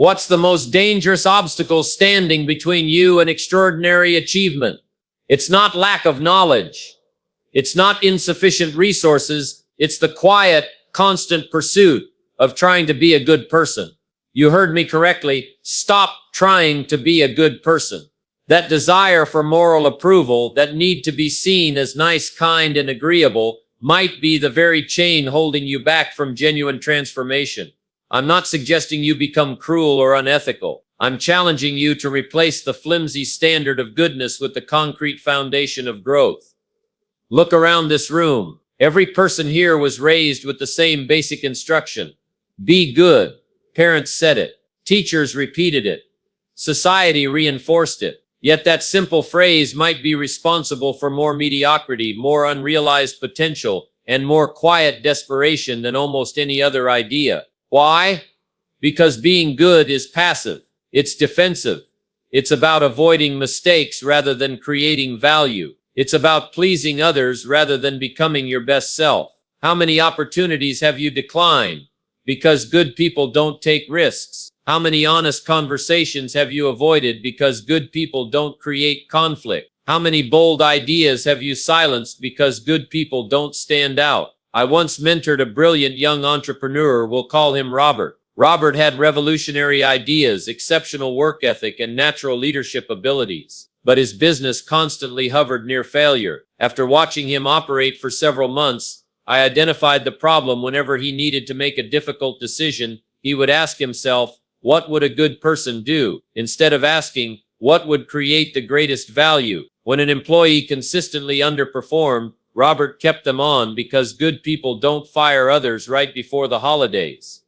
What's the most dangerous obstacle standing between you and extraordinary achievement? It's not lack of knowledge. It's not insufficient resources. It's the quiet, constant pursuit of trying to be a good person. You heard me correctly. Stop trying to be a good person. That desire for moral approval, that need to be seen as nice, kind, and agreeable, might be the very chain holding you back from genuine transformation. I'm not suggesting you become cruel or unethical. I'm challenging you to replace the flimsy standard of goodness with the concrete foundation of growth. Look around this room. Every person here was raised with the same basic instruction. Be good. Parents said it. Teachers repeated it. Society reinforced it. Yet that simple phrase might be responsible for more mediocrity, more unrealized potential, and more quiet desperation than almost any other idea. Why? Because being good is passive. It's defensive. It's about avoiding mistakes rather than creating value. It's about pleasing others rather than becoming your best self. How many opportunities have you declined because good people don't take risks? How many honest conversations have you avoided because good people don't create conflict? How many bold ideas have you silenced because good people don't stand out? I once mentored a brilliant young entrepreneur. We'll call him Robert. Robert had revolutionary ideas, exceptional work ethic, and natural leadership abilities. But his business constantly hovered near failure. After watching him operate for several months, I identified the problem. Whenever he needed to make a difficult decision, he would ask himself, what would a good person do? Instead of asking, what would create the greatest value? When an employee consistently underperformed, Robert kept them on because good people don't fire others right before the holidays.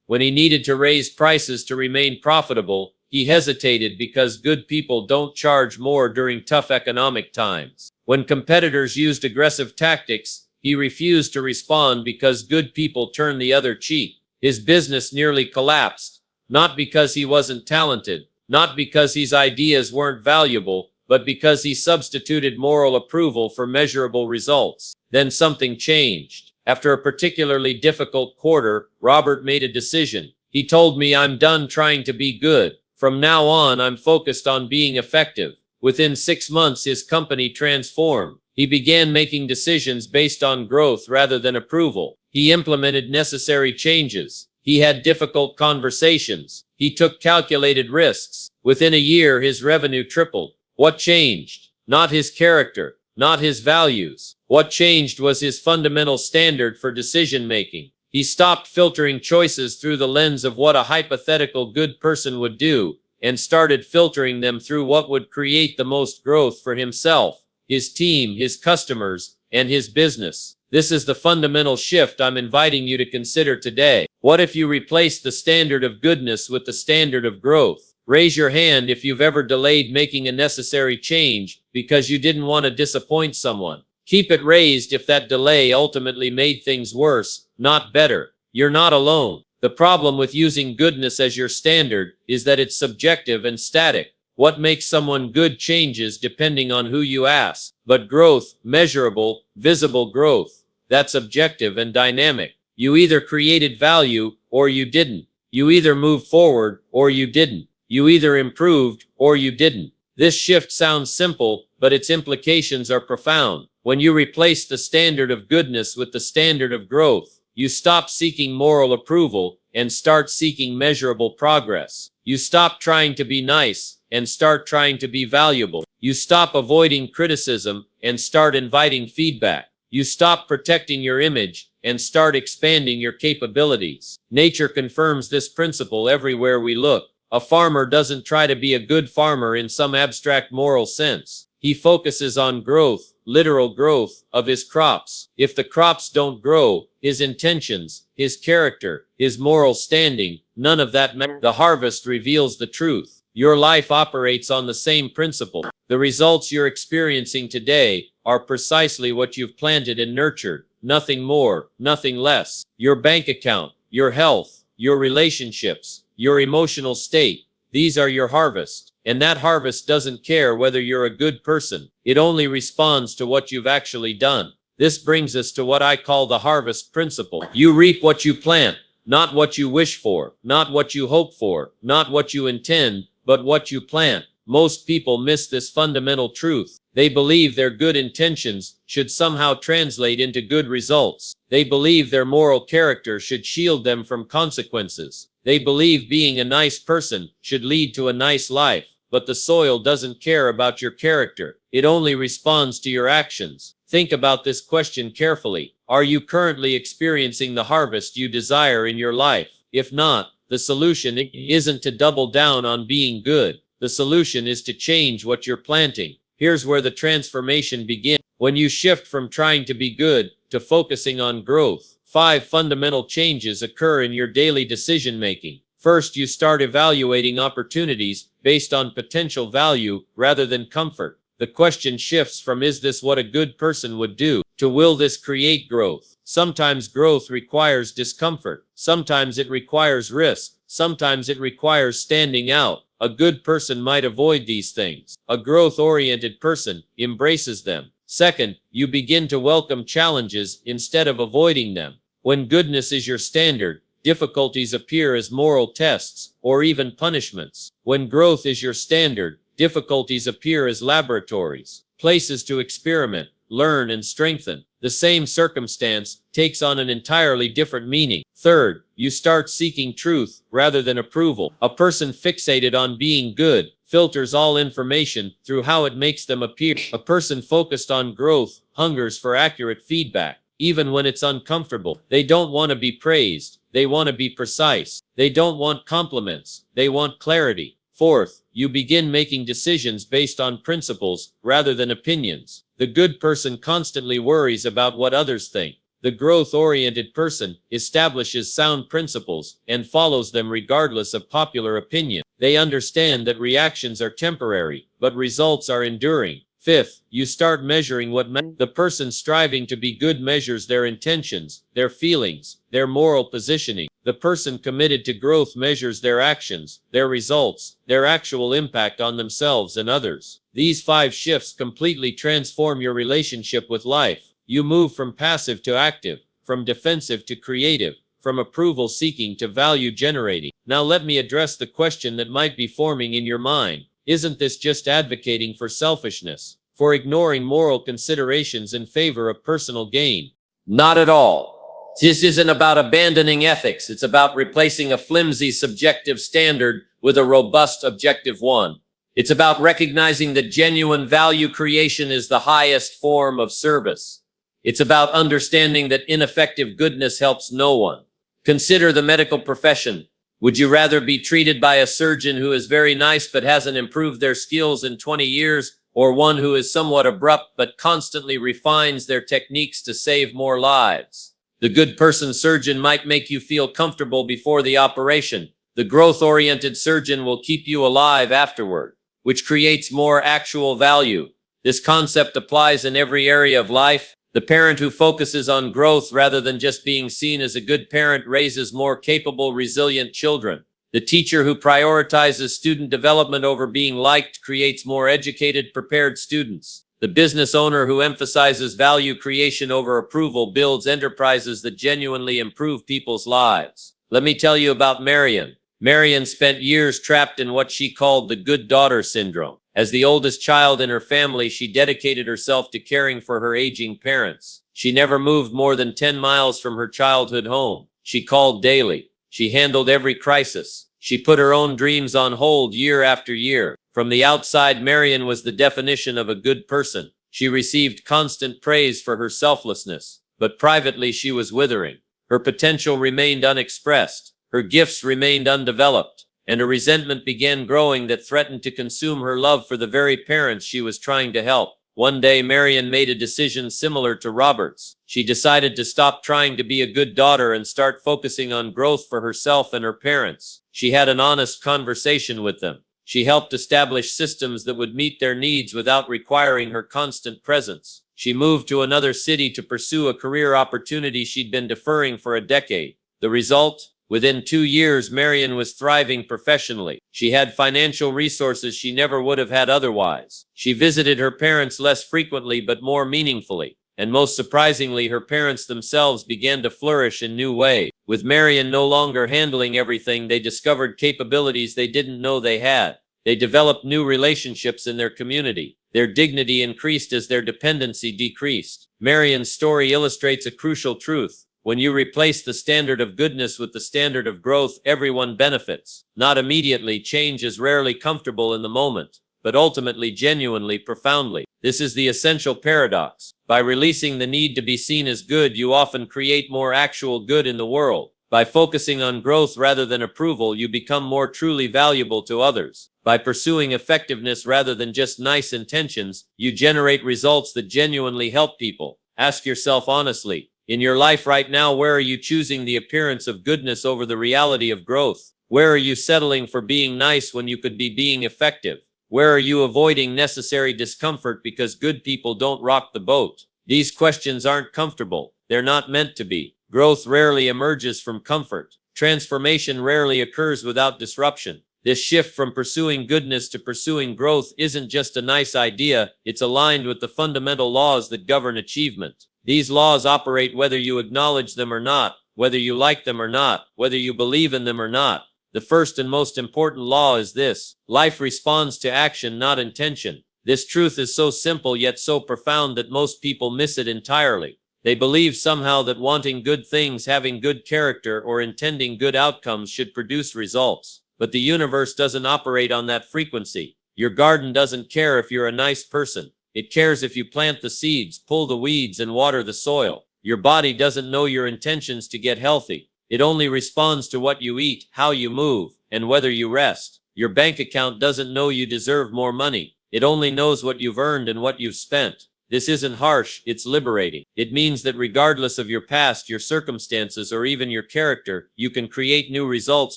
When he needed to raise prices to remain profitable, he hesitated because good people don't charge more during tough economic times. When competitors used aggressive tactics, he refused to respond because good people turned the other cheek. His business nearly collapsed. Not because he wasn't talented, not because his ideas weren't valuable, but because he substituted moral approval for measurable results. Then something changed. After a particularly difficult quarter, Robert made a decision. He told me, I'm done trying to be good. From now on, I'm focused on being effective. Within 6 months, his company transformed. He began making decisions based on growth rather than approval. He implemented necessary changes. He had difficult conversations. He took calculated risks. Within a year, his revenue tripled. What changed? Not his character, not his values. What changed was his fundamental standard for decision-making. He stopped filtering choices through the lens of what a hypothetical good person would do, and started filtering them through what would create the most growth for himself, his team, his customers, and his business. This is the fundamental shift I'm inviting you to consider today. What if you replace the standard of goodness with the standard of growth? Raise your hand if you've ever delayed making a necessary change because you didn't want to disappoint someone. Keep it raised if that delay ultimately made things worse, not better. You're not alone. The problem with using goodness as your standard is that it's subjective and static. What makes someone good changes depending on who you ask. But growth, measurable, visible growth, that's objective and dynamic. You either created value or you didn't. You either moved forward or you didn't. You either improved or you didn't. This shift sounds simple, but its implications are profound. When you replace the standard of goodness with the standard of growth, you stop seeking moral approval and start seeking measurable progress. You stop trying to be nice and start trying to be valuable. You stop avoiding criticism and start inviting feedback. You stop protecting your image and start expanding your capabilities. Nature confirms this principle everywhere we look. A farmer doesn't try to be a good farmer in some abstract moral sense. He focuses on growth, literal growth, of his crops. If the crops don't grow, his intentions, his character, his moral standing, none of that matters. The harvest reveals the truth. Your life operates on the same principle. The results you're experiencing today are precisely what you've planted and nurtured. Nothing more, nothing less. Your bank account, your health, your relationships, your emotional state, these are your harvest. And that harvest doesn't care whether you're a good person. It only responds to what you've actually done. This brings us to what I call the harvest principle. You reap what you plant. Not what you wish for, not what you hope for, not what you intend, but what you plant. Most people miss this fundamental truth. They believe their good intentions should somehow translate into good results. They believe their moral character should shield them from consequences. They believe being a nice person should lead to a nice life. But the soil doesn't care about your character. It only responds to your actions. Think about this question carefully. Are you currently experiencing the harvest you desire in your life? If not, the solution isn't to double down on being good. The solution is to change what you're planting. Here's where the transformation begins. When you shift from trying to be good to focusing on growth, 5 fundamental changes occur in your daily decision making. First, you start evaluating opportunities based on potential value rather than comfort. The question shifts from "is this what a good person would do?" to "will this create growth?" Sometimes growth requires discomfort. Sometimes it requires risk. Sometimes it requires standing out. A good person might avoid these things. A growth-oriented person embraces them. Second, you begin to welcome challenges instead of avoiding them. When goodness is your standard, difficulties appear as moral tests or even punishments. When growth is your standard, difficulties appear as laboratories, places to experiment, learn, and strengthen. The same circumstance takes on an entirely different meaning. Third, you start seeking truth rather than approval. A person fixated on being good filters all information through how it makes them appear. A person focused on growth hungers for accurate feedback, even when it's uncomfortable. They don't want to be praised. They want to be precise. They don't want compliments. They want clarity. Fourth, you begin making decisions based on principles rather than opinions. The good person constantly worries about what others think. The growth-oriented person establishes sound principles and follows them regardless of popular opinion. They understand that reactions are temporary, but results are enduring. Fifth, you start measuring what the person striving to be good measures their intentions, their feelings, their moral positioning. The person committed to growth measures their actions, their results, their actual impact on themselves and others. These 5 shifts completely transform your relationship with life. You move from passive to active, from defensive to creative, from approval seeking to value generating. Now let me address the question that might be forming in your mind. Isn't this just advocating for selfishness, for ignoring moral considerations in favor of personal gain? Not at all. This isn't about abandoning ethics. It's about replacing a flimsy subjective standard with a robust objective one. It's about recognizing that genuine value creation is the highest form of service. It's about understanding that ineffective goodness helps no one. Consider the medical profession. Would you rather be treated by a surgeon who is very nice but hasn't improved their skills in 20 years, or one who is somewhat abrupt but constantly refines their techniques to save more lives? The good person surgeon might make you feel comfortable before the operation. The growth-oriented surgeon will keep you alive afterward, which creates more actual value. This concept applies in every area of life. The parent who focuses on growth rather than just being seen as a good parent raises more capable, resilient children. The teacher who prioritizes student development over being liked creates more educated, prepared students. The business owner who emphasizes value creation over approval builds enterprises that genuinely improve people's lives. Let me tell you about Marion. Marion spent years trapped in what she called the good daughter syndrome. As the oldest child in her family, she dedicated herself to caring for her aging parents. She never moved more than 10 miles from her childhood home. She called daily. She handled every crisis. She put her own dreams on hold year after year. From the outside, Marion was the definition of a good person. She received constant praise for her selflessness, but privately she was withering. Her potential remained unexpressed. Her gifts remained undeveloped, and a resentment began growing that threatened to consume her love for the very parents she was trying to help. One day, Marion made a decision similar to Robert's. She decided to stop trying to be a good daughter and start focusing on growth for herself and her parents. She had an honest conversation with them. She helped establish systems that would meet their needs without requiring her constant presence. She moved to another city to pursue a career opportunity she'd been deferring for a decade. The result? Within 2 years, Marion was thriving professionally. She had financial resources she never would have had otherwise. She visited her parents less frequently but more meaningfully. And most surprisingly, her parents themselves began to flourish in new ways. With Marion no longer handling everything, they discovered capabilities they didn't know they had. They developed new relationships in their community. Their dignity increased as their dependency decreased. Marion's story illustrates a crucial truth. When you replace the standard of goodness with the standard of growth, everyone benefits. Not immediately, change is rarely comfortable in the moment, but ultimately genuinely, profoundly. This is the essential paradox. By releasing the need to be seen as good, you often create more actual good in the world. By focusing on growth rather than approval, you become more truly valuable to others. By pursuing effectiveness rather than just nice intentions, you generate results that genuinely help people. Ask yourself honestly, in your life right now, where are you choosing the appearance of goodness over the reality of growth? Where are you settling for being nice when you could be being effective? Where are you avoiding necessary discomfort because good people don't rock the boat? These questions aren't comfortable. They're not meant to be. Growth rarely emerges from comfort. Transformation rarely occurs without disruption. This shift from pursuing goodness to pursuing growth isn't just a nice idea, it's aligned with the fundamental laws that govern achievement. These laws operate whether you acknowledge them or not, whether you like them or not, whether you believe in them or not. The first and most important law is this: life responds to action, not intention. This truth is so simple yet so profound that most people miss it entirely. They believe somehow that wanting good things, having good character, or intending good outcomes should produce results. But the universe doesn't operate on that frequency. Your garden doesn't care if you're a nice person. It cares if you plant the seeds, pull the weeds, and water the soil. Your body doesn't know your intentions to get healthy. It only responds to what you eat, how you move, and whether you rest. Your bank account doesn't know you deserve more money. It only knows what you've earned and what you've spent. This isn't harsh, it's liberating. It means that regardless of your past, your circumstances, or even your character, you can create new results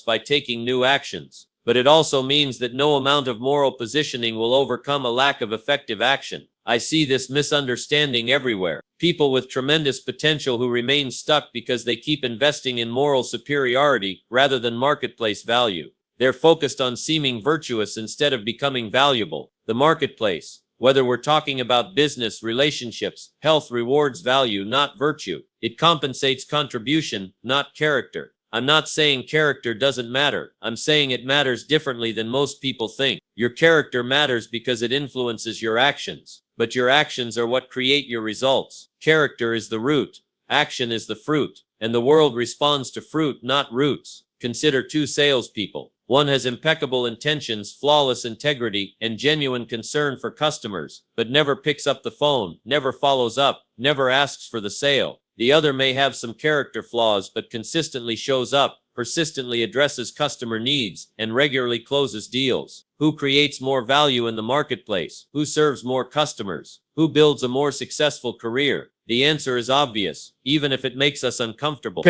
by taking new actions. But it also means that no amount of moral positioning will overcome a lack of effective action. I see this misunderstanding everywhere. People with tremendous potential who remain stuck because they keep investing in moral superiority rather than marketplace value. They're focused on seeming virtuous instead of becoming valuable. The marketplace, whether we're talking about business, relationships, health, rewards value, not virtue. It compensates contribution, not character. I'm not saying character doesn't matter. I'm saying it matters differently than most people think. Your character matters because it influences your actions. But your actions are what create your results. Character is the root. Action is the fruit. And the world responds to fruit, not roots. Consider two salespeople. One has impeccable intentions, flawless integrity, and genuine concern for customers, but never picks up the phone, never follows up, never asks for the sale. The other may have some character flaws, but consistently shows up, persistently addresses customer needs, and regularly closes deals. Who creates more value in the marketplace? Who serves more customers? Who builds a more successful career? The answer is obvious, even if it makes us uncomfortable.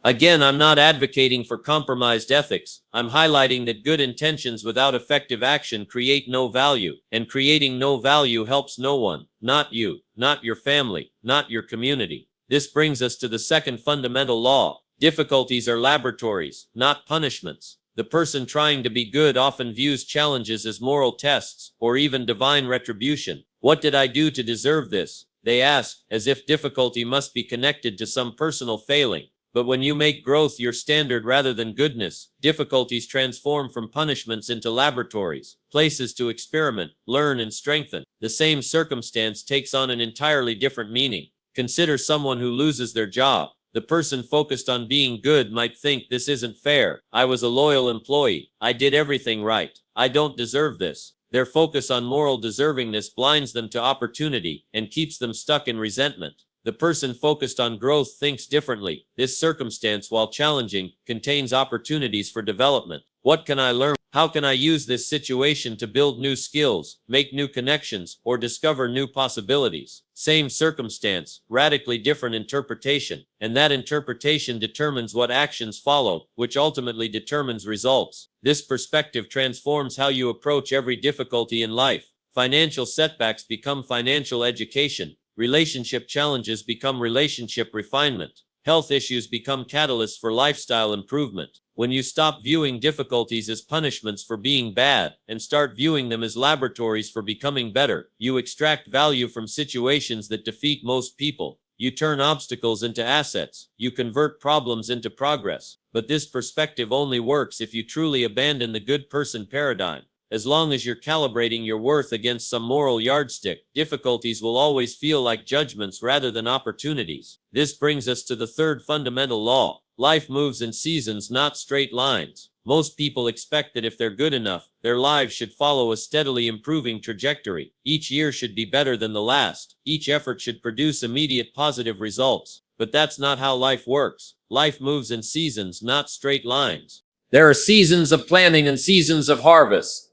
Again, I'm not advocating for compromised ethics. I'm highlighting that good intentions without effective action create no value, and creating no value helps no one, not you, not your family, not your community. This brings us to the second fundamental law. Difficulties are laboratories, not punishments. The person trying to be good often views challenges as moral tests, or even divine retribution. What did I do to deserve this? They ask, as if difficulty must be connected to some personal failing. But when you make growth your standard rather than goodness, difficulties transform from punishments into laboratories, places to experiment, learn, and strengthen. The same circumstance takes on an entirely different meaning. Consider someone who loses their job. The person focused on being good might think, this isn't fair. I was a loyal employee. I did everything right. I don't deserve this. Their focus on moral deservingness blinds them to opportunity and keeps them stuck in resentment. The person focused on growth thinks differently. This circumstance, while challenging, contains opportunities for development. What can I learn? How can I use this situation to build new skills, make new connections, or discover new possibilities? Same circumstance, radically different interpretation. And that interpretation determines what actions follow, which ultimately determines results. This perspective transforms how you approach every difficulty in life. Financial setbacks become financial education. Relationship challenges become relationship refinement. Health issues become catalysts for lifestyle improvement. When you stop viewing difficulties as punishments for being bad and start viewing them as laboratories for becoming better, you extract value from situations that defeat most people. You turn obstacles into assets. You convert problems into progress. But this perspective only works if you truly abandon the good person paradigm. As long as you're calibrating your worth against some moral yardstick, difficulties will always feel like judgments rather than opportunities. This brings us to the third fundamental law. Life moves in seasons, not straight lines. Most people expect that if they're good enough, their lives should follow a steadily improving trajectory. Each year should be better than the last. Each effort should produce immediate positive results. But that's not how life works. Life moves in seasons, not straight lines. There are seasons of planting and seasons of harvest.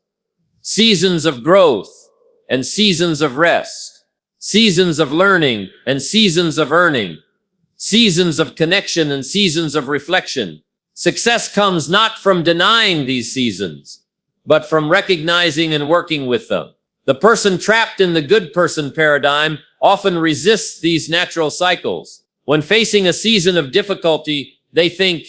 Seasons of growth and seasons of rest. Seasons of learning and seasons of earning. Seasons of connection and seasons of reflection. Success comes not from denying these seasons, but from recognizing and working with them. The person trapped in the good person paradigm often resists these natural cycles. When facing a season of difficulty, they think,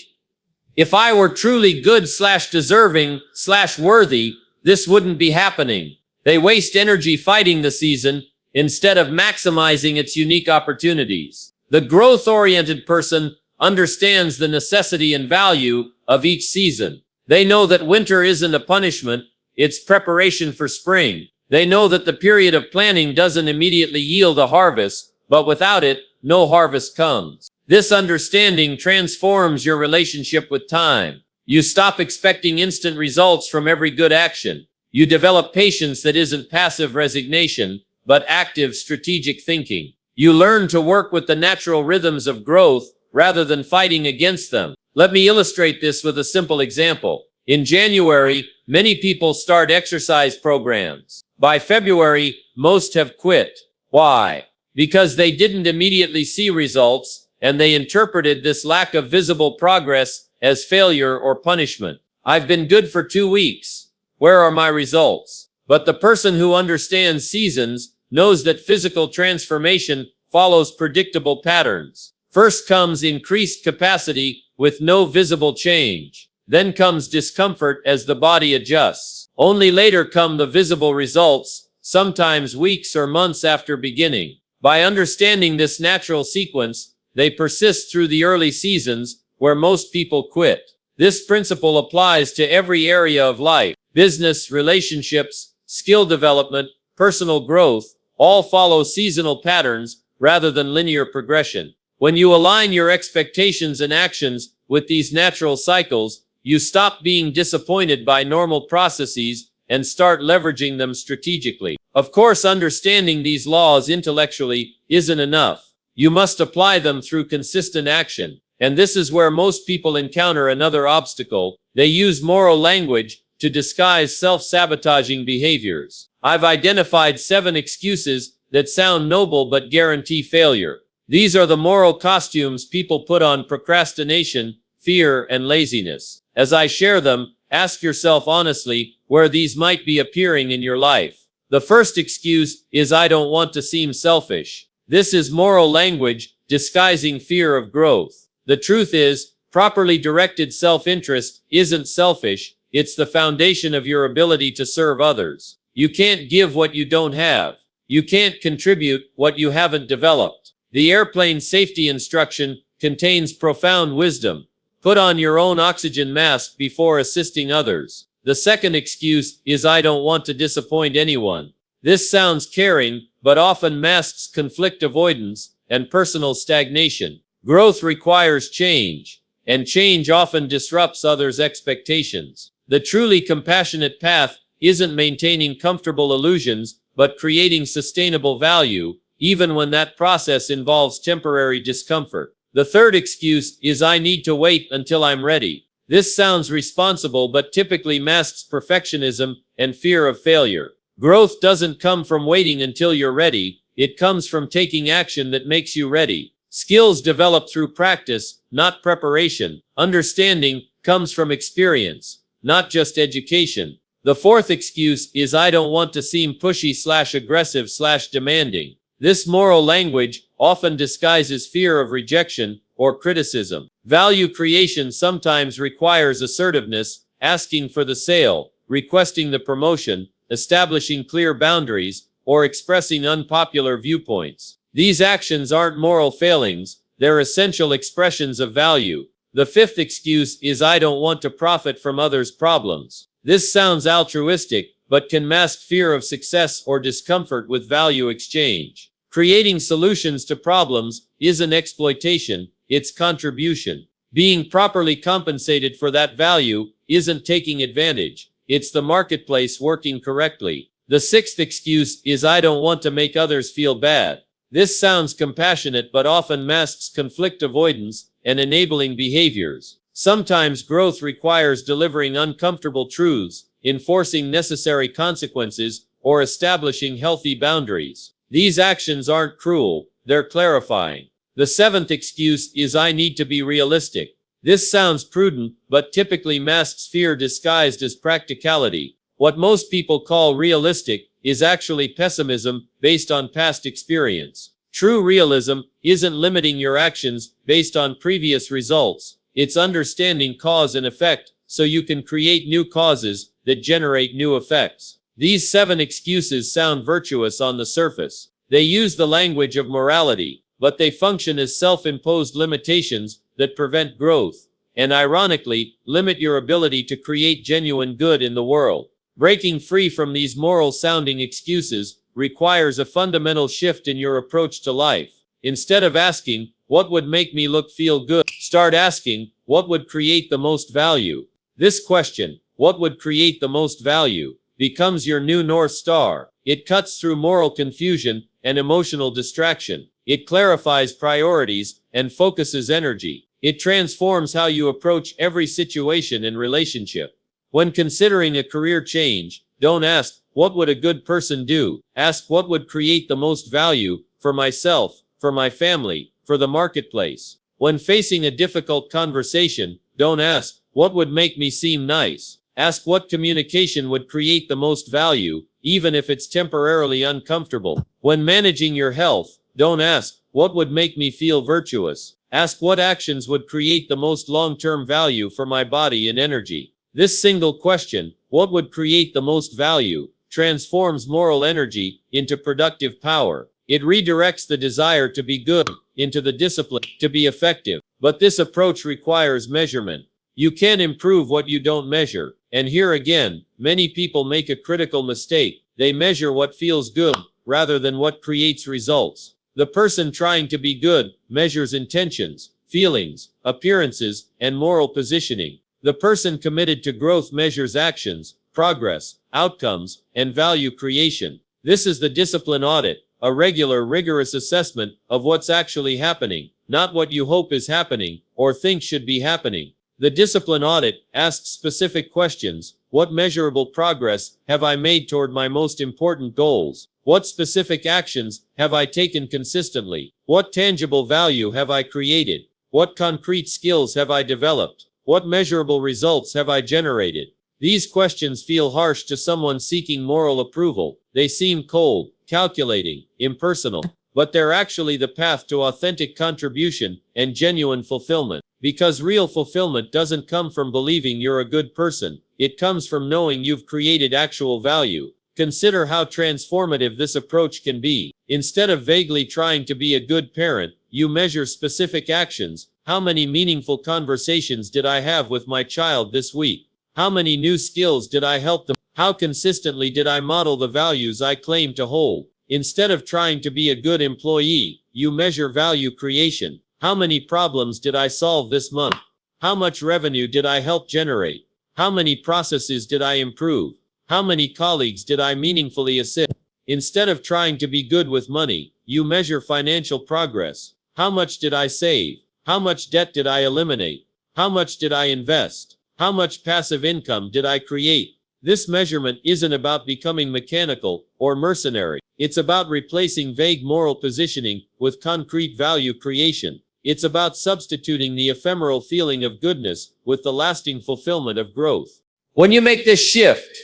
if I were truly good/deserving/worthy, this wouldn't be happening. They waste energy fighting the season instead of maximizing its unique opportunities. The growth-oriented person understands the necessity and value of each season. They know that winter isn't a punishment, it's preparation for spring. They know that the period of planting doesn't immediately yield a harvest, but without it, no harvest comes. This understanding transforms your relationship with time. You stop expecting instant results from every good action. You develop patience that isn't passive resignation, but active strategic thinking. You learn to work with the natural rhythms of growth rather than fighting against them. Let me illustrate this with a simple example. In January, many people start exercise programs. By February, most have quit. Why? Because they didn't immediately see results, and they interpreted this lack of visible progress as failure or punishment. I've been good for 2 weeks. Where are my results? But the person who understands seasons knows that physical transformation follows predictable patterns. First comes increased capacity with no visible change. Then comes discomfort as the body adjusts. Only later come the visible results, sometimes weeks or months after beginning. By understanding this natural sequence, they persist through the early seasons where most people quit. This principle applies to every area of life. Business, relationships, skill development, personal growth, all follow seasonal patterns rather than linear progression. When you align your expectations and actions with these natural cycles, you stop being disappointed by normal processes and start leveraging them strategically. Of course, understanding these laws intellectually isn't enough. You must apply them through consistent action. And this is where most people encounter another obstacle. They use moral language to disguise self-sabotaging behaviors. I've identified 7 excuses that sound noble but guarantee failure. These are the moral costumes people put on procrastination, fear, and laziness. As I share them, ask yourself honestly where these might be appearing in your life. The first excuse is I don't want to seem selfish. This is moral language disguising fear of growth. The truth is, properly directed self-interest isn't selfish, it's the foundation of your ability to serve others. You can't give what you don't have. You can't contribute what you haven't developed. The airplane safety instruction contains profound wisdom. Put on your own oxygen mask before assisting others. The second excuse is I don't want to disappoint anyone. This sounds caring, but often masks conflict avoidance and personal stagnation. Growth requires change, and change often disrupts others' expectations. The truly compassionate path isn't maintaining comfortable illusions, but creating sustainable value, even when that process involves temporary discomfort. The third excuse is I need to wait until I'm ready. This sounds responsible but typically masks perfectionism and fear of failure. Growth doesn't come from waiting until you're ready, it comes from taking action that makes you ready. Skills develop through practice, not preparation. Understanding comes from experience, not just education. The fourth excuse is I don't want to seem pushy/aggressive/demanding. This moral language often disguises fear of rejection or criticism. Value creation sometimes requires assertiveness, asking for the sale, requesting the promotion, establishing clear boundaries, or expressing unpopular viewpoints. These actions aren't moral failings, they're essential expressions of value. The fifth excuse is I don't want to profit from others' problems. This sounds altruistic, but can mask fear of success or discomfort with value exchange. Creating solutions to problems isn't exploitation, it's contribution. Being properly compensated for that value isn't taking advantage, it's the marketplace working correctly. The sixth excuse is I don't want to make others feel bad. This sounds compassionate but often masks conflict avoidance and enabling behaviors. Sometimes growth requires delivering uncomfortable truths, enforcing necessary consequences, or establishing healthy boundaries. These actions aren't cruel, they're clarifying. The seventh excuse is I need to be realistic. This sounds prudent, but typically masks fear disguised as practicality. What most people call realistic is actually pessimism based on past experience. True realism isn't limiting your actions based on previous results. It's understanding cause and effect so you can create new causes that generate new effects. These 7 excuses sound virtuous on the surface. They use the language of morality, but they function as self-imposed limitations that prevent growth, and ironically, limit your ability to create genuine good in the world. Breaking free from these moral-sounding excuses requires a fundamental shift in your approach to life. Instead of asking, what would make me feel good, start asking, what would create the most value? This question, what would create the most value, becomes your new North Star. It cuts through moral confusion and emotional distraction. It clarifies priorities and focuses energy. It transforms how you approach every situation and relationship. When considering a career change, don't ask, what would a good person do? Ask what would create the most value for myself, for my family, for the marketplace. When facing a difficult conversation, don't ask, what would make me seem nice? Ask what communication would create the most value, even if it's temporarily uncomfortable. When managing your health, don't ask, what would make me feel virtuous? Ask what actions would create the most long-term value for my body and energy. This single question, what would create the most value, transforms moral energy into productive power. It redirects the desire to be good into the discipline to be effective. But this approach requires measurement. You can't improve what you don't measure. And here again, many people make a critical mistake. They measure what feels good rather than what creates results. The person trying to be good measures intentions, feelings, appearances, and moral positioning. The person committed to growth measures actions, progress, outcomes, and value creation. This is the discipline audit, a regular, rigorous assessment of what's actually happening, not what you hope is happening or think should be happening. The discipline audit asks specific questions. What measurable progress have I made toward my most important goals? What specific actions have I taken consistently? What tangible value have I created? What concrete skills have I developed? What measurable results have I generated? These questions feel harsh to someone seeking moral approval. They seem cold, calculating, impersonal, but they're actually the path to authentic contribution and genuine fulfillment. Because real fulfillment doesn't come from believing you're a good person. It comes from knowing you've created actual value. Consider how transformative this approach can be. Instead of vaguely trying to be a good parent, you measure specific actions. How many meaningful conversations did I have with my child this week? How many new skills did I help them? How consistently did I model the values I claim to hold? Instead of trying to be a good employee, you measure value creation. How many problems did I solve this month? How much revenue did I help generate? How many processes did I improve? How many colleagues did I meaningfully assist? Instead of trying to be good with money, you measure financial progress. How much did I save? How much debt did I eliminate? How much did I invest? How much passive income did I create? This measurement isn't about becoming mechanical or mercenary. It's about replacing vague moral positioning with concrete value creation. It's about substituting the ephemeral feeling of goodness with the lasting fulfillment of growth. When you make this shift,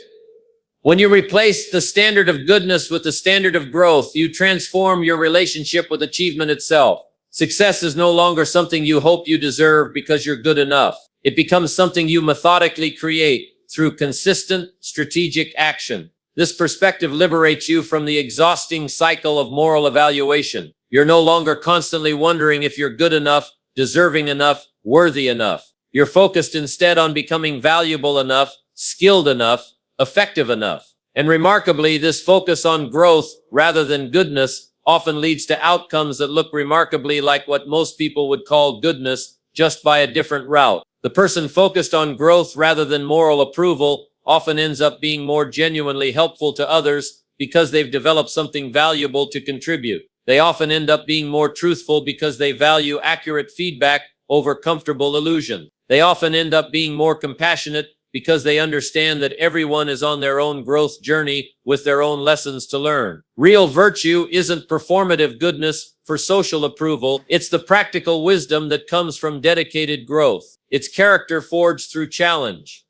when you replace the standard of goodness with the standard of growth, you transform your relationship with achievement itself. Success is no longer something you hope you deserve because you're good enough. It becomes something you methodically create through consistent, strategic action. This perspective liberates you from the exhausting cycle of moral evaluation. You're no longer constantly wondering if you're good enough, deserving enough, worthy enough. You're focused instead on becoming valuable enough, skilled enough, effective enough. And remarkably, this focus on growth rather than goodness often leads to outcomes that look remarkably like what most people would call goodness, just by a different route. The person focused on growth rather than moral approval often ends up being more genuinely helpful to others because they've developed something valuable to contribute. They often end up being more truthful because they value accurate feedback over comfortable illusion. They often end up being more compassionate because they understand that everyone is on their own growth journey with their own lessons to learn. Real virtue isn't performative goodness for social approval. It's the practical wisdom that comes from dedicated growth. It's character forged through challenge,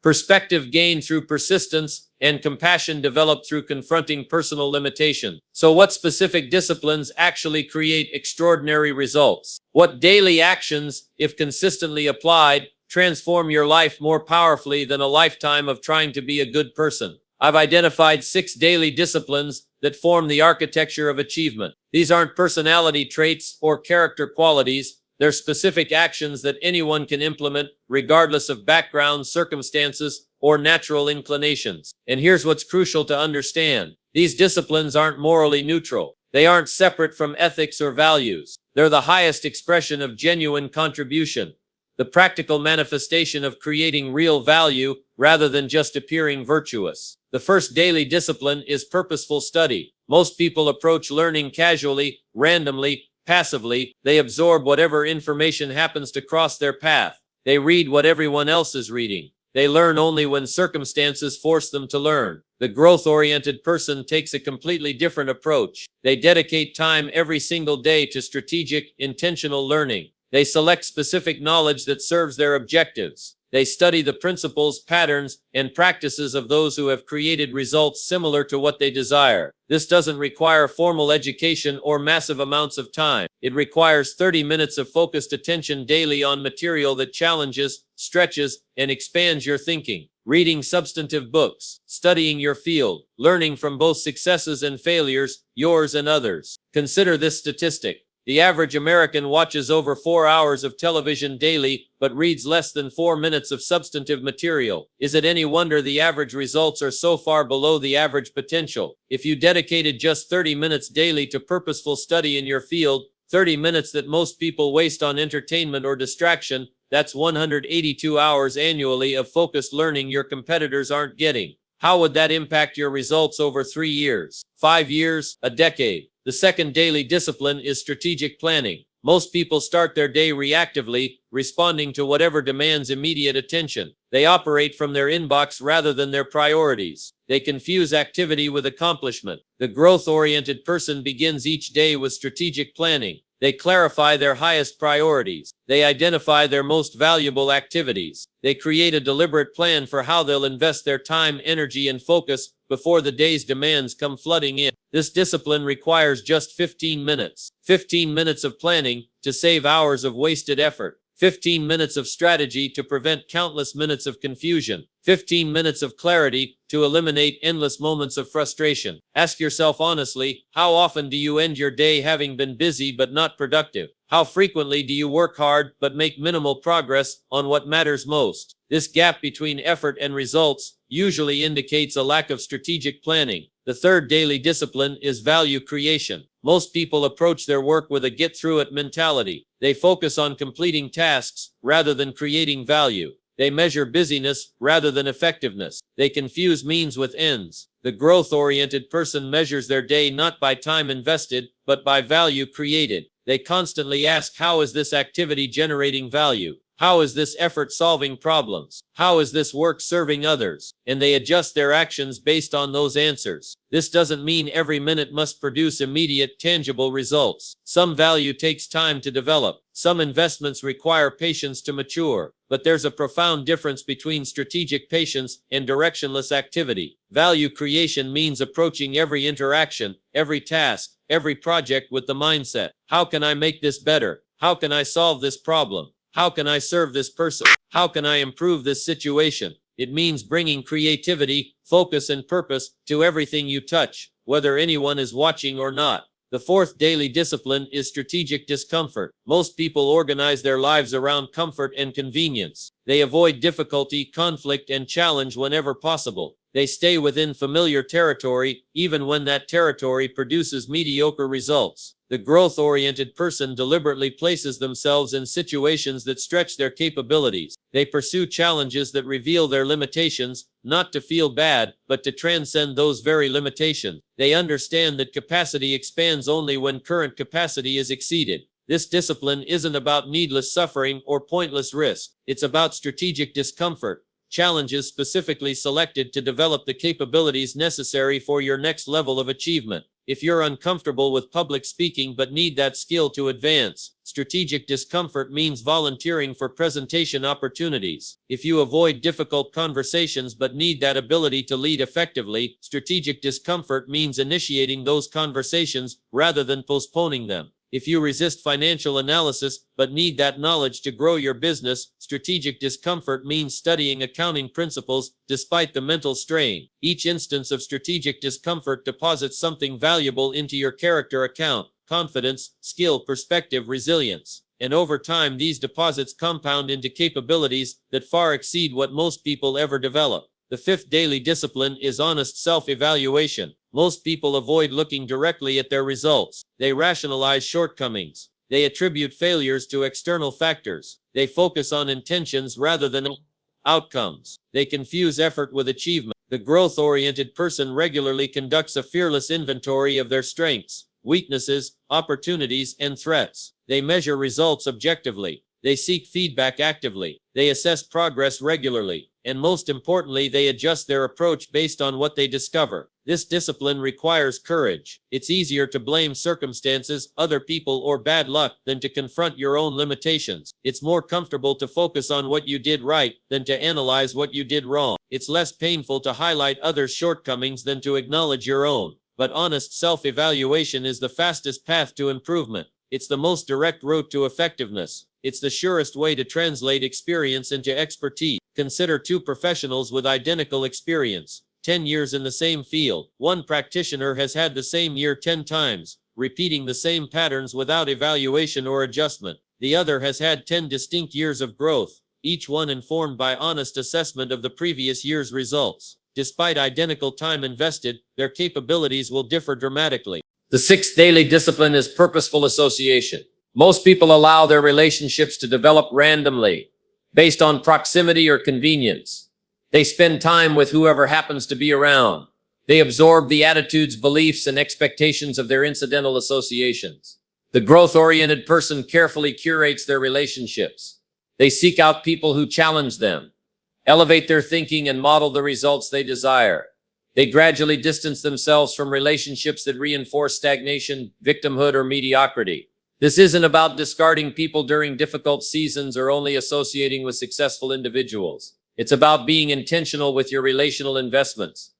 perspective gained through persistence, and compassion developed through confronting personal limitation. So what specific disciplines actually create extraordinary results? What daily actions, if consistently applied, transform your life more powerfully than a lifetime of trying to be a good person? I've identified 6 daily disciplines that form the architecture of achievement. These aren't personality traits or character qualities. They're specific actions that anyone can implement regardless of background, circumstances, or natural inclinations. And here's what's crucial to understand. These disciplines aren't morally neutral. They aren't separate from ethics or values. They're the highest expression of genuine contribution, the practical manifestation of creating real value rather than just appearing virtuous. The first daily discipline is purposeful study. Most people approach learning casually, randomly, passively. They absorb whatever information happens to cross their path. They read what everyone else is reading. They learn only when circumstances force them to learn. The growth-oriented person takes a completely different approach. They dedicate time every single day to strategic, intentional learning. They select specific knowledge that serves their objectives. They study the principles, patterns, and practices of those who have created results similar to what they desire. This doesn't require formal education or massive amounts of time. It requires 30 minutes of focused attention daily on material that challenges, stretches, and expands your thinking. Reading substantive books, studying your field, learning from both successes and failures, yours and others. Consider this statistic. The average American watches over 4 hours of television daily, but reads less than 4 minutes of substantive material. Is it any wonder the average results are so far below the average potential? If you dedicated just 30 minutes daily to purposeful study in your field, 30 minutes that most people waste on entertainment or distraction, that's 182 hours annually of focused learning your competitors aren't getting. How would that impact your results over 3 years, 5 years, a decade? The second daily discipline is strategic planning. Most people start their day reactively, responding to whatever demands immediate attention. They operate from their inbox rather than their priorities. They confuse activity with accomplishment. The growth-oriented person begins each day with strategic planning. They clarify their highest priorities. They identify their most valuable activities. They create a deliberate plan for how they'll invest their time, energy, and focus before the day's demands come flooding in. This discipline requires just 15 minutes. 15 minutes of planning to save hours of wasted effort. 15 minutes of strategy to prevent countless minutes of confusion. 15 minutes of clarity to eliminate endless moments of frustration. Ask yourself honestly, how often do you end your day having been busy but not productive? How frequently do you work hard but make minimal progress on what matters most? This gap between effort and results usually indicates a lack of strategic planning. The third daily discipline is value creation. Most people approach their work with a get-through-it mentality. They focus on completing tasks rather than creating value. They measure busyness rather than effectiveness. They confuse means with ends. The growth-oriented person measures their day not by time invested, but by value created. They constantly ask, how is this activity generating value? How is this effort solving problems? How is this work serving others? And they adjust their actions based on those answers. This doesn't mean every minute must produce immediate, tangible results. Some value takes time to develop. Some investments require patience to mature. But there's a profound difference between strategic patience and directionless activity. Value creation means approaching every interaction, every task, every project with the mindset, how can I make this better? How can I solve this problem? How can I serve this person? How can I improve this situation? It means bringing creativity, focus, and purpose to everything you touch, whether anyone is watching or not. The fourth daily discipline is strategic discomfort. Most people organize their lives around comfort and convenience. They avoid difficulty, conflict, and challenge whenever possible. They stay within familiar territory, even when that territory produces mediocre results. The growth-oriented person deliberately places themselves in situations that stretch their capabilities. They pursue challenges that reveal their limitations, not to feel bad, but to transcend those very limitations. They understand that capacity expands only when current capacity is exceeded. This discipline isn't about needless suffering or pointless risk. It's about strategic discomfort, challenges specifically selected to develop the capabilities necessary for your next level of achievement. If you're uncomfortable with public speaking but need that skill to advance, strategic discomfort means volunteering for presentation opportunities. If you avoid difficult conversations but need that ability to lead effectively, strategic discomfort means initiating those conversations rather than postponing them. If you resist financial analysis but need that knowledge to grow your business, strategic discomfort means studying accounting principles despite the mental strain. Each instance of strategic discomfort deposits something valuable into your character account: confidence, skill, perspective, resilience. And over time, these deposits compound into capabilities that far exceed what most people ever develop. The fifth daily discipline is honest self-evaluation. Most people avoid looking directly at their results. They rationalize shortcomings. They attribute failures to external factors. They focus on intentions rather than outcomes. They confuse effort with achievement. The growth-oriented person regularly conducts a fearless inventory of their strengths, weaknesses, opportunities, and threats. They measure results objectively. They seek feedback actively. They assess progress regularly. And most importantly, they adjust their approach based on what they discover. This discipline requires courage. It's easier to blame circumstances, other people, or bad luck than to confront your own limitations. It's more comfortable to focus on what you did right than to analyze what you did wrong. It's less painful to highlight others' shortcomings than to acknowledge your own. But honest self-evaluation is the fastest path to improvement. It's the most direct route to effectiveness. It's the surest way to translate experience into expertise. Consider two professionals with identical experience, 10 years in the same field. One practitioner has had the same year 10 times, repeating the same patterns without evaluation or adjustment. The other has had 10 distinct years of growth, each one informed by honest assessment of the previous year's results. Despite identical time invested, their capabilities will differ dramatically. The sixth daily discipline is purposeful association. Most people allow their relationships to develop randomly, based on proximity or convenience. They spend time with whoever happens to be around. They absorb the attitudes, beliefs, and expectations of their incidental associations. The growth-oriented person carefully curates their relationships. They seek out people who challenge them, elevate their thinking, and model the results they desire. They gradually distance themselves from relationships that reinforce stagnation, victimhood, or mediocrity. This isn't about discarding people during difficult seasons or only associating with successful individuals. It's about being intentional with your relational investments,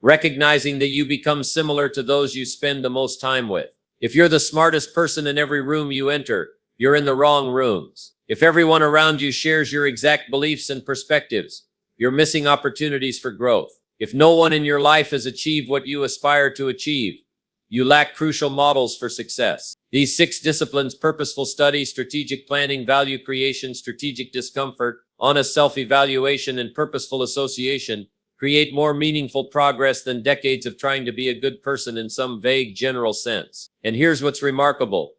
recognizing that you become similar to those you spend the most time with. If you're the smartest person in every room you enter, you're in the wrong rooms. If everyone around you shares your exact beliefs and perspectives, you're missing opportunities for growth. If no one in your life has achieved what you aspire to achieve, you lack crucial models for success. These 6 disciplines: purposeful study, strategic planning, value creation, strategic discomfort, honest self-evaluation, and purposeful association, create more meaningful progress than decades of trying to be a good person in some vague general sense. And here's what's remarkable.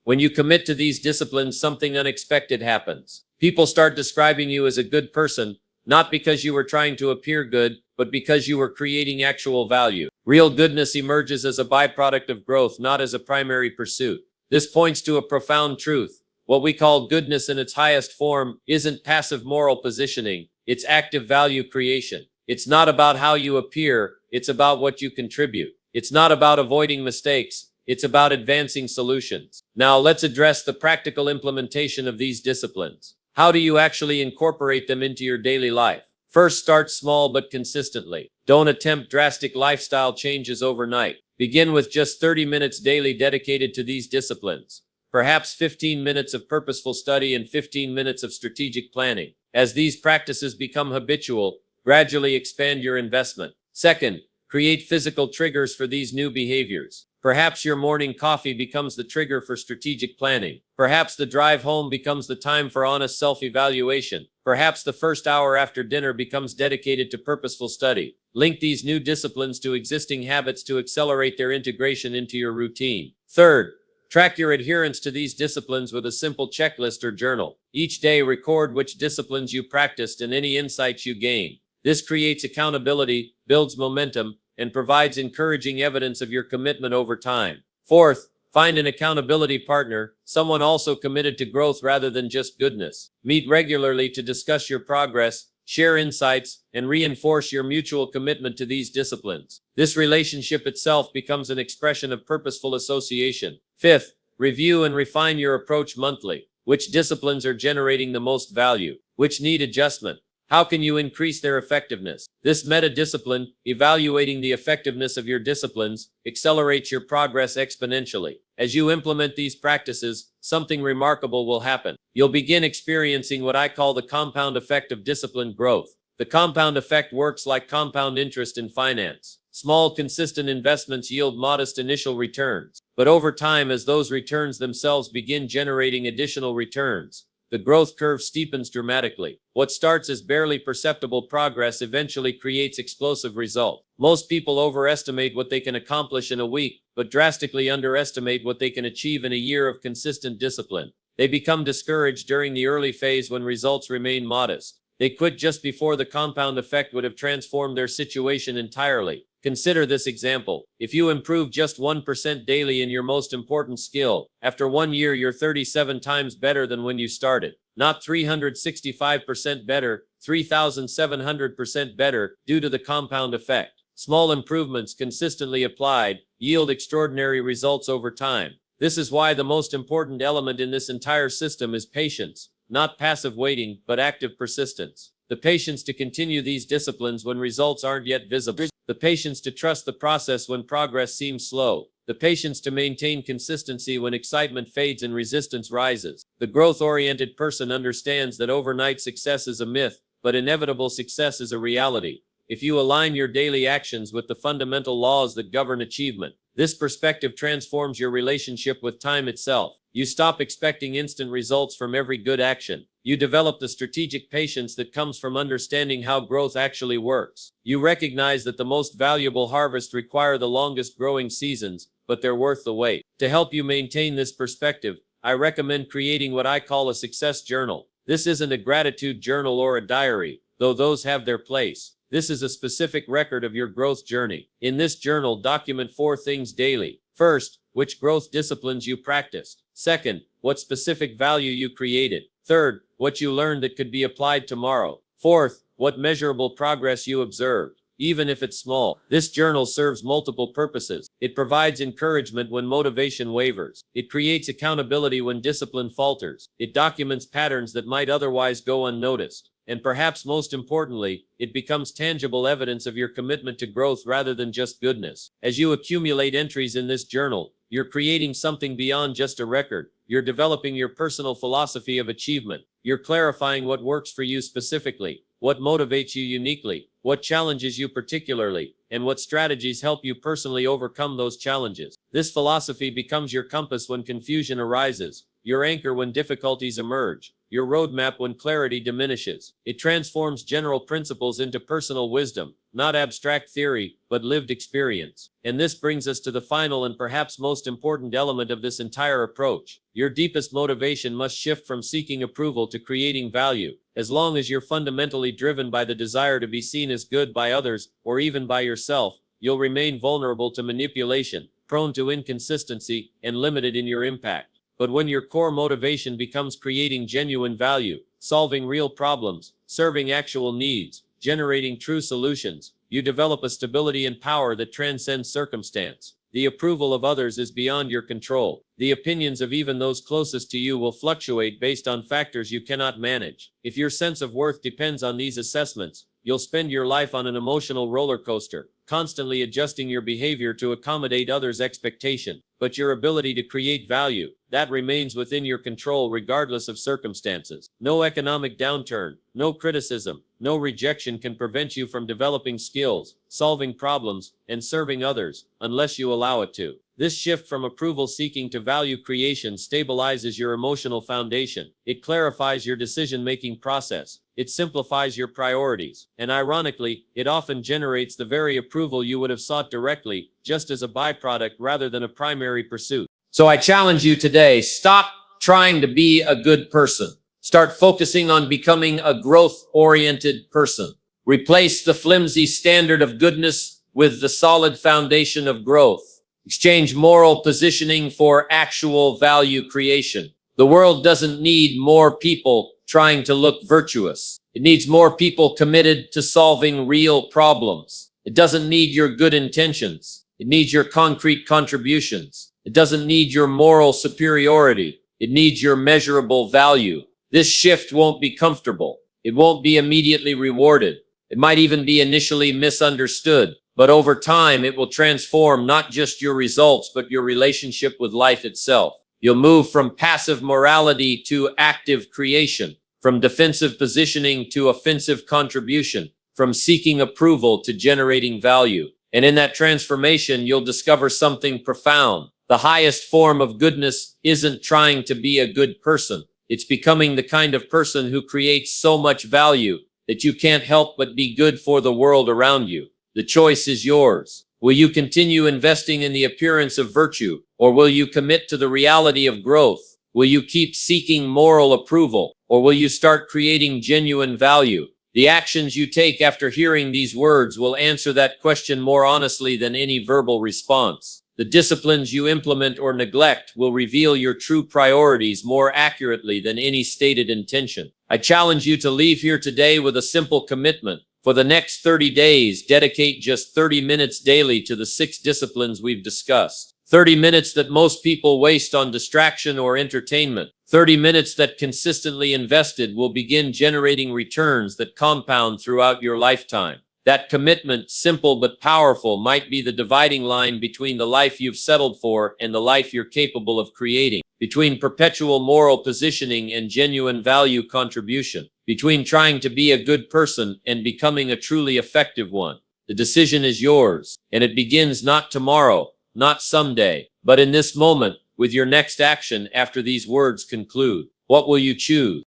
When you commit to these disciplines, something unexpected happens. People start describing you as a good person, not because you were trying to appear good, but because you were creating actual value. Real goodness emerges as a byproduct of growth, not as a primary pursuit. This points to a profound truth. What we call goodness in its highest form isn't passive moral positioning, it's active value creation. It's not about how you appear, it's about what you contribute. It's not about avoiding mistakes, it's about advancing solutions. Now let's address the practical implementation of these disciplines. How do you actually incorporate them into your daily life? First, start small but consistently. Don't attempt drastic lifestyle changes overnight. Begin with just 30 minutes daily dedicated to these disciplines. Perhaps 15 minutes of purposeful study and 15 minutes of strategic planning. As these practices become habitual, gradually expand your investment. Second, create physical triggers for these new behaviors. Perhaps your morning coffee becomes the trigger for strategic planning. Perhaps the drive home becomes the time for honest self-evaluation. Perhaps the first hour after dinner becomes dedicated to purposeful study. Link these new disciplines to existing habits to accelerate their integration into your routine. Third, track your adherence to these disciplines with a simple checklist or journal. Each day, record which disciplines you practiced and any insights you gained. This creates accountability, builds momentum, and provides encouraging evidence of your commitment over time. Fourth, find an accountability partner, someone also committed to growth rather than just goodness. Meet regularly to discuss your progress, share insights, and reinforce your mutual commitment to these disciplines. This relationship itself becomes an expression of purposeful association. Fifth, review and refine your approach monthly. Which disciplines are generating the most value? Which need adjustment? How can you increase their effectiveness? This meta-discipline, evaluating the effectiveness of your disciplines, accelerates your progress exponentially. As you implement these practices, something remarkable will happen. You'll begin experiencing what I call the compound effect of disciplined growth. The compound effect works like compound interest in finance. Small, consistent investments yield modest initial returns. But over time, as those returns themselves begin generating additional returns, the growth curve steepens dramatically. What starts as barely perceptible progress eventually creates explosive results. Most people overestimate what they can accomplish in a week, but drastically underestimate what they can achieve in a year of consistent discipline. They become discouraged during the early phase when results remain modest. They quit just before the compound effect would have transformed their situation entirely. Consider this example. If you improve just 1% daily in your most important skill, after 1 year you're 37 times better than when you started. Not 365% better, 3,700% better, due to the compound effect. Small improvements consistently applied yield extraordinary results over time. This is why the most important element in this entire system is patience. Not passive waiting, but active persistence. The patience to continue these disciplines when results aren't yet visible. The patience to trust the process when progress seems slow. The patience to maintain consistency when excitement fades and resistance rises. The growth-oriented person understands that overnight success is a myth, but inevitable success is a reality. If you align your daily actions with the fundamental laws that govern achievement, this perspective transforms your relationship with time itself. You stop expecting instant results from every good action. You develop the strategic patience that comes from understanding how growth actually works. You recognize that the most valuable harvests require the longest growing seasons, but they're worth the wait. To help you maintain this perspective, I recommend creating what I call a success journal. This isn't a gratitude journal or a diary, though those have their place. This is a specific record of your growth journey. In this journal, document 4 things daily. First, which growth disciplines you practiced. Second, what specific value you created. Third, what you learned that could be applied tomorrow. Fourth, what measurable progress you observed, even if it's small. This journal serves multiple purposes. It provides encouragement when motivation wavers. It creates accountability when discipline falters. It documents patterns that might otherwise go unnoticed. And perhaps most importantly, it becomes tangible evidence of your commitment to growth rather than just goodness. As you accumulate entries in this journal, you're creating something beyond just a record. You're developing your personal philosophy of achievement. You're clarifying what works for you specifically, what motivates you uniquely, what challenges you particularly, and what strategies help you personally overcome those challenges. This philosophy becomes your compass when confusion arises, your anchor when difficulties emerge, your roadmap when clarity diminishes. It transforms general principles into personal wisdom, not abstract theory, but lived experience. And this brings us to the final and perhaps most important element of this entire approach. Your deepest motivation must shift from seeking approval to creating value. As long as you're fundamentally driven by the desire to be seen as good by others, or even by yourself, you'll remain vulnerable to manipulation, prone to inconsistency, and limited in your impact. But when your core motivation becomes creating genuine value, solving real problems, serving actual needs, generating true solutions, you develop a stability and power that transcends circumstance. The approval of others is beyond your control. The opinions of even those closest to you will fluctuate based on factors you cannot manage. If your sense of worth depends on these assessments, you'll spend your life on an emotional roller coaster, constantly adjusting your behavior to accommodate others' expectation. But your ability to create value, that remains within your control regardless of circumstances. No economic downturn, no criticism, no rejection can prevent you from developing skills, solving problems, and serving others, unless you allow it to. This shift from approval seeking to value creation stabilizes your emotional foundation. It clarifies your decision-making process. It simplifies your priorities. And ironically, it often generates the very approval you would have sought directly, just as a byproduct rather than a primary pursuit. So I challenge you today, stop trying to be a good person. Start focusing on becoming a growth-oriented person. Replace the flimsy standard of goodness with the solid foundation of growth. Exchange moral positioning for actual value creation. The world doesn't need more people trying to look virtuous. It needs more people committed to solving real problems. It doesn't need your good intentions. It needs your concrete contributions. It doesn't need your moral superiority. It needs your measurable value. This shift won't be comfortable. It won't be immediately rewarded. It might even be initially misunderstood. But over time, it will transform not just your results, but your relationship with life itself. You'll move from passive morality to active creation, from defensive positioning to offensive contribution, from seeking approval to generating value. And in that transformation, you'll discover something profound. The highest form of goodness isn't trying to be a good person. It's becoming the kind of person who creates so much value that you can't help but be good for the world around you. The choice is yours. Will you continue investing in the appearance of virtue, or will you commit to the reality of growth? Will you keep seeking moral approval, or will you start creating genuine value? The actions you take after hearing these words will answer that question more honestly than any verbal response. The disciplines you implement or neglect will reveal your true priorities more accurately than any stated intention. I challenge you to leave here today with a simple commitment. For the next 30 days, dedicate just 30 minutes daily to the 6 disciplines we've discussed. 30 minutes that most people waste on distraction or entertainment. 30 minutes that consistently invested will begin generating returns that compound throughout your lifetime. That commitment, simple but powerful, might be the dividing line between the life you've settled for and the life you're capable of creating. Between perpetual moral positioning and genuine value contribution. Between trying to be a good person and becoming a truly effective one. The decision is yours, and it begins not tomorrow, not someday, but in this moment, with your next action after these words conclude. What will you choose?